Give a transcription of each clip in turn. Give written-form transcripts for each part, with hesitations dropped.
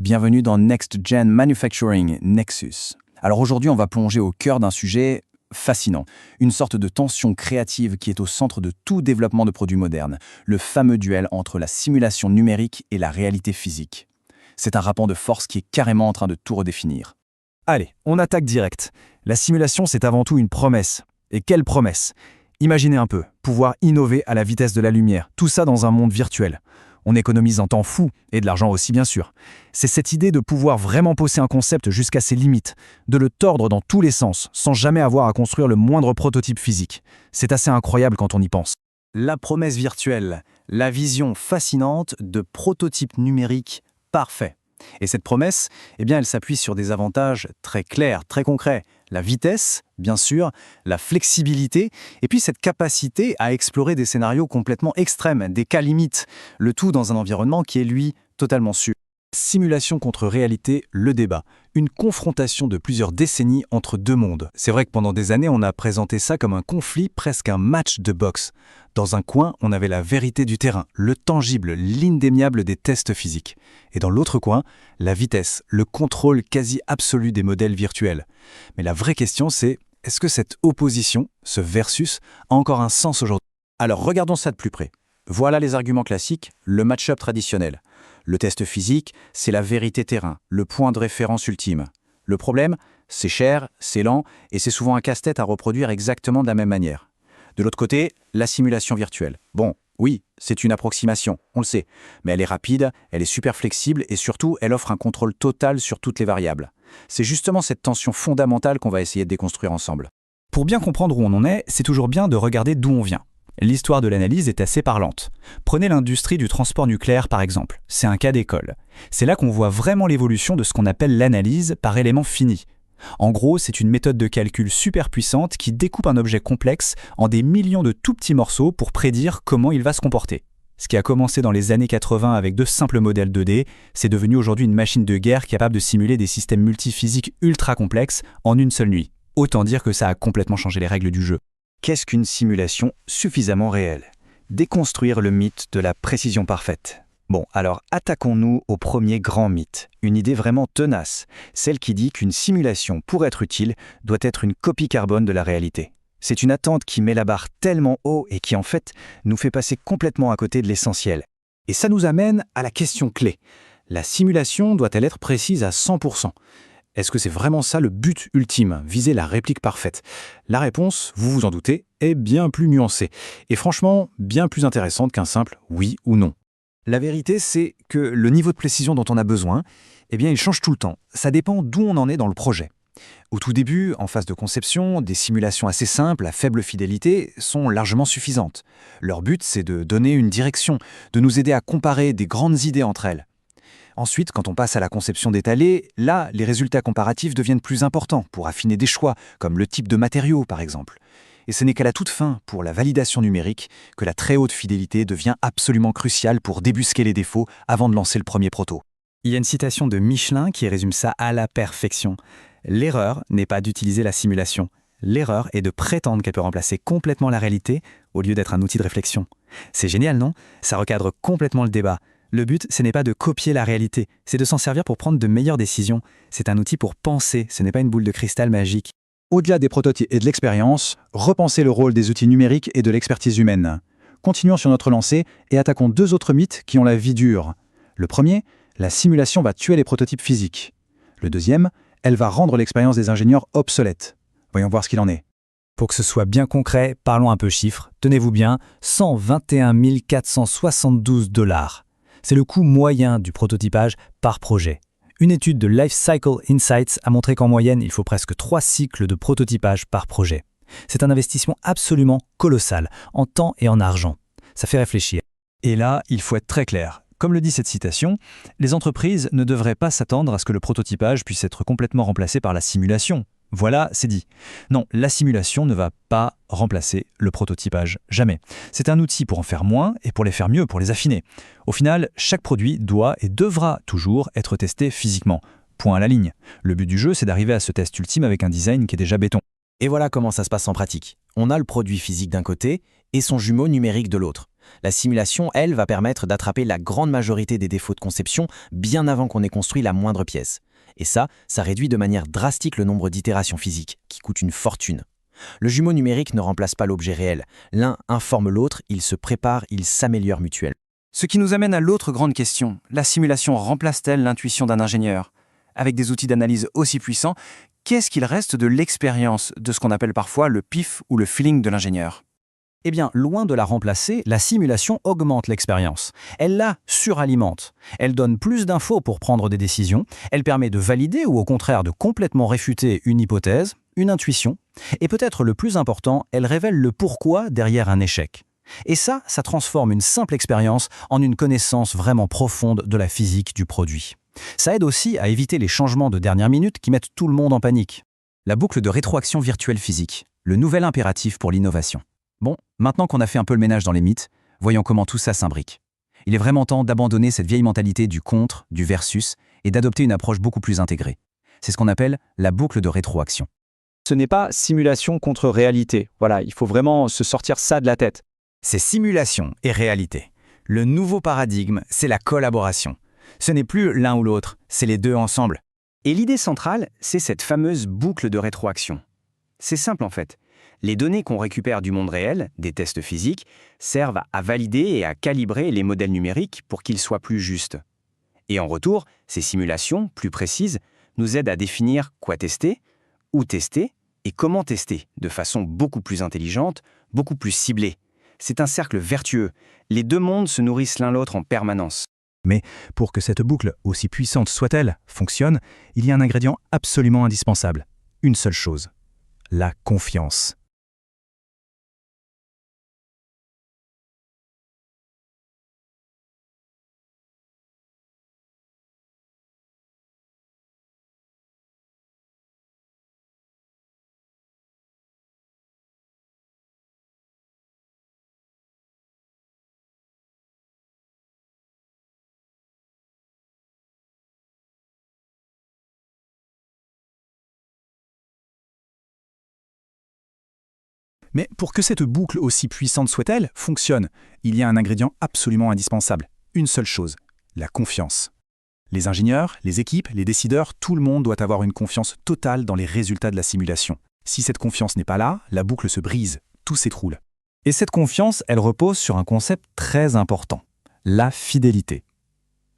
bienvenue dans Next Gen Manufacturing, Nexus. Alors aujourd'hui, on va plonger au cœur d'un sujet fascinant, une sorte de tension créative qui est au centre de tout développement de produits modernes, le fameux duel entre la simulation numérique et la réalité physique. C'est un rapport de force qui est carrément en train de tout redéfinir. Allez, on attaque direct. La simulation, c'est avant tout une promesse. Et quelle promesse! Imaginez un peu, pouvoir innover à la vitesse de la lumière, tout ça dans un monde virtuel. On économise un temps fou, et de l'argent aussi bien sûr. C'est cette idée de pouvoir vraiment pousser un concept jusqu'à ses limites, de le tordre dans tous les sens, sans jamais avoir à construire le moindre prototype physique. C'est assez incroyable quand on y pense. La promesse virtuelle, la vision fascinante de prototypes numériques parfaits. Et cette promesse, elle s'appuie sur des avantages très clairs, très concrets. La vitesse, bien sûr, la flexibilité, et puis cette capacité à explorer des scénarios complètement extrêmes, des cas limites, le tout dans un environnement qui est, lui, totalement sûr. Simulation contre réalité, le débat. Une confrontation de plusieurs décennies entre deux mondes. C'est vrai que pendant des années, on a présenté ça comme un conflit, presque un match de boxe. Dans un coin, on avait la vérité du terrain, le tangible, l'indéniable des tests physiques. Et dans l'autre coin, la vitesse, le contrôle quasi absolu des modèles virtuels. Mais la vraie question, c'est, est-ce que cette opposition, ce versus, a encore un sens aujourd'hui? Alors regardons ça de plus près. Voilà les arguments classiques, le match-up traditionnel. Le test physique, c'est la vérité terrain, le point de référence ultime. Le problème, c'est cher, c'est lent, et c'est souvent un casse-tête à reproduire exactement de la même manière. De l'autre côté, la simulation virtuelle. Bon, oui, c'est une approximation, on le sait, mais elle est rapide, elle est super flexible, et surtout, elle offre un contrôle total sur toutes les variables. C'est justement cette tension fondamentale qu'on va essayer de déconstruire ensemble. Pour bien comprendre où on en est, c'est toujours bien de regarder d'où on vient. L'histoire de l'analyse est assez parlante. Prenez l'industrie du transport nucléaire par exemple, c'est un cas d'école. C'est là qu'on voit vraiment l'évolution de ce qu'on appelle l'analyse par éléments finis. En gros, c'est une méthode de calcul super puissante qui découpe un objet complexe en des millions de tout petits morceaux pour prédire comment il va se comporter. Ce qui a commencé dans les années 80 avec de simples modèles 2D, c'est devenu aujourd'hui une machine de guerre capable de simuler des systèmes multiphysiques ultra complexes en une seule nuit. Autant dire que ça a complètement changé les règles du jeu. Qu'est-ce qu'une simulation suffisamment réelle? Déconstruire le mythe de la précision parfaite. Bon, alors attaquons-nous au premier grand mythe, une idée vraiment tenace, celle qui dit qu'une simulation, pour être utile, doit être une copie carbone de la réalité. C'est une attente qui met la barre tellement haut et qui en fait nous fait passer complètement à côté de l'essentiel. Et ça nous amène à la question clé. La simulation doit-elle être précise à 100%? Est-ce que c'est vraiment ça le but ultime, viser la réplique parfaite? La réponse, vous vous en doutez, est bien plus nuancée, et franchement bien plus intéressante qu'un simple oui ou non. La vérité, c'est que le niveau de précision dont on a besoin, il change tout le temps. Ça dépend d'où on en est dans le projet. Au tout début, en phase de conception, des simulations assez simples, à faible fidélité, sont largement suffisantes. Leur but, c'est de donner une direction, de nous aider à comparer des grandes idées entre elles. Ensuite, quand on passe à la conception détaillée, là, les résultats comparatifs deviennent plus importants pour affiner des choix, comme le type de matériaux par exemple. Et ce n'est qu'à la toute fin, pour la validation numérique, que la très haute fidélité devient absolument cruciale pour débusquer les défauts avant de lancer le premier proto. Il y a une citation de Michelin qui résume ça à la perfection. L'erreur n'est pas d'utiliser la simulation. L'erreur est de prétendre qu'elle peut remplacer complètement la réalité au lieu d'être un outil de réflexion. C'est génial, non? Ça recadre complètement le débat. Le but, ce n'est pas de copier la réalité, c'est de s'en servir pour prendre de meilleures décisions. C'est un outil pour penser, ce n'est pas une boule de cristal magique. Au-delà des prototypes et de l'expérience, repensez le rôle des outils numériques et de l'expertise humaine. Continuons sur notre lancée et attaquons deux autres mythes qui ont la vie dure. Le premier, la simulation va tuer les prototypes physiques. Le deuxième, elle va rendre l'expérience des ingénieurs obsolète. Voyons voir ce qu'il en est. Pour que ce soit bien concret, parlons un peu chiffres. Tenez-vous bien, 121 472 $. C'est le coût moyen du prototypage par projet. Une étude de Life Cycle Insights a montré qu'en moyenne, il faut presque 3 cycles de prototypage par projet. C'est un investissement absolument colossal, en temps et en argent. Ça fait réfléchir. Et là, il faut être très clair. Comme le dit cette citation, les entreprises ne devraient pas s'attendre à ce que le prototypage puisse être complètement remplacé par la simulation. Voilà, c'est dit. Non, la simulation ne va pas remplacer le prototypage, jamais. C'est un outil pour en faire moins et pour les faire mieux, pour les affiner. Au final, chaque produit doit et devra toujours être testé physiquement. Point à la ligne. Le but du jeu, c'est d'arriver à ce test ultime avec un design qui est déjà béton. Et voilà comment ça se passe en pratique. On a le produit physique d'un côté et son jumeau numérique de l'autre. La simulation, elle, va permettre d'attraper la grande majorité des défauts de conception bien avant qu'on ait construit la moindre pièce. Et ça réduit de manière drastique le nombre d'itérations physiques, qui coûtent une fortune. Le jumeau numérique ne remplace pas l'objet réel. L'un informe l'autre, ils se préparent, ils s'améliorent mutuellement. Ce qui nous amène à l'autre grande question. La simulation remplace-t-elle l'intuition d'un ingénieur? Avec des outils d'analyse aussi puissants, qu'est-ce qu'il reste de l'expérience, de ce qu'on appelle parfois le pif ou le feeling de l'ingénieur? Eh bien, loin de la remplacer, la simulation augmente l'expérience. Elle la suralimente. Elle donne plus d'infos pour prendre des décisions. Elle permet de valider ou au contraire de complètement réfuter une hypothèse, une intuition. Et peut-être le plus important, elle révèle le pourquoi derrière un échec. Et ça transforme une simple expérience en une connaissance vraiment profonde de la physique du produit. Ça aide aussi à éviter les changements de dernière minute qui mettent tout le monde en panique. La boucle de rétroaction virtuelle physique, le nouvel impératif pour l'innovation. Bon, maintenant qu'on a fait un peu le ménage dans les mythes, voyons comment tout ça s'imbrique. Il est vraiment temps d'abandonner cette vieille mentalité du contre, du versus, et d'adopter une approche beaucoup plus intégrée. C'est ce qu'on appelle la boucle de rétroaction. Ce n'est pas simulation contre réalité. Voilà, il faut vraiment se sortir ça de la tête. C'est simulation et réalité. Le nouveau paradigme, c'est la collaboration. Ce n'est plus l'un ou l'autre, c'est les deux ensemble. Et l'idée centrale, c'est cette fameuse boucle de rétroaction. C'est simple en fait. Les données qu'on récupère du monde réel, des tests physiques, servent à valider et à calibrer les modèles numériques pour qu'ils soient plus justes. Et en retour, ces simulations, plus précises, nous aident à définir quoi tester, où tester et comment tester, de façon beaucoup plus intelligente, beaucoup plus ciblée. C'est un cercle vertueux. Les deux mondes se nourrissent l'un l'autre en permanence. Mais pour que cette boucle, aussi puissante soit-elle, fonctionne, il y a un ingrédient absolument indispensable. Une seule chose. La confiance. Mais pour que cette boucle, aussi puissante soit-elle, fonctionne, il y a un ingrédient absolument indispensable. Une seule chose, la confiance. Les ingénieurs, les équipes, les décideurs, tout le monde doit avoir une confiance totale dans les résultats de la simulation. Si cette confiance n'est pas là, la boucle se brise, tout s'écroule. Et cette confiance, elle repose sur un concept très important, la fidélité.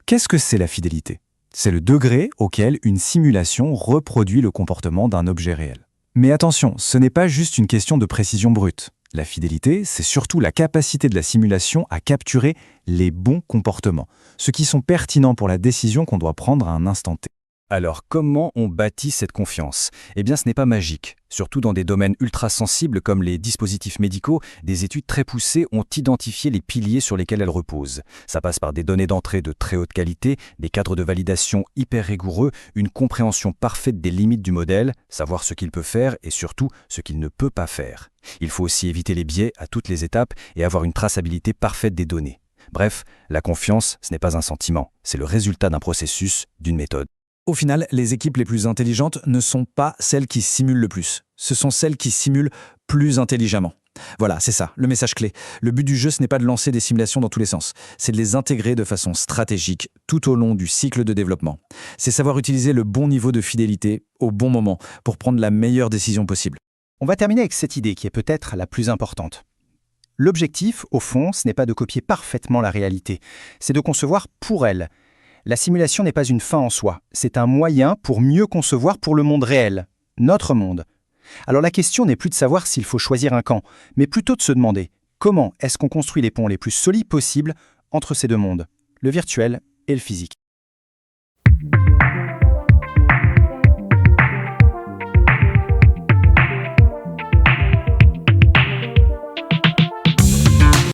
Qu'est-ce que c'est la fidélité? C'est le degré auquel une simulation reproduit le comportement d'un objet réel. Mais attention, ce n'est pas juste une question de précision brute. La fidélité, c'est surtout la capacité de la simulation à capturer les bons comportements, ceux qui sont pertinents pour la décision qu'on doit prendre à un instant T. Alors, comment on bâtit cette confiance? Eh bien, ce n'est pas magique. Surtout dans des domaines ultra sensibles comme les dispositifs médicaux, des études très poussées ont identifié les piliers sur lesquels elles reposent. Ça passe par des données d'entrée de très haute qualité, des cadres de validation hyper rigoureux, une compréhension parfaite des limites du modèle, savoir ce qu'il peut faire et surtout ce qu'il ne peut pas faire. Il faut aussi éviter les biais à toutes les étapes et avoir une traçabilité parfaite des données. Bref, la confiance, ce n'est pas un sentiment, c'est le résultat d'un processus, d'une méthode. Au final, les équipes les plus intelligentes ne sont pas celles qui simulent le plus. Ce sont celles qui simulent plus intelligemment. Voilà, c'est ça, le message clé. Le but du jeu, ce n'est pas de lancer des simulations dans tous les sens. C'est de les intégrer de façon stratégique tout au long du cycle de développement. C'est savoir utiliser le bon niveau de fidélité au bon moment pour prendre la meilleure décision possible. On va terminer avec cette idée qui est peut-être la plus importante. L'objectif, au fond, ce n'est pas de copier parfaitement la réalité, c'est de concevoir pour elle. La simulation n'est pas une fin en soi, c'est un moyen pour mieux concevoir pour le monde réel, notre monde. Alors la question n'est plus de savoir s'il faut choisir un camp, mais plutôt de se demander comment est-ce qu'on construit les ponts les plus solides possibles entre ces deux mondes, le virtuel et le physique.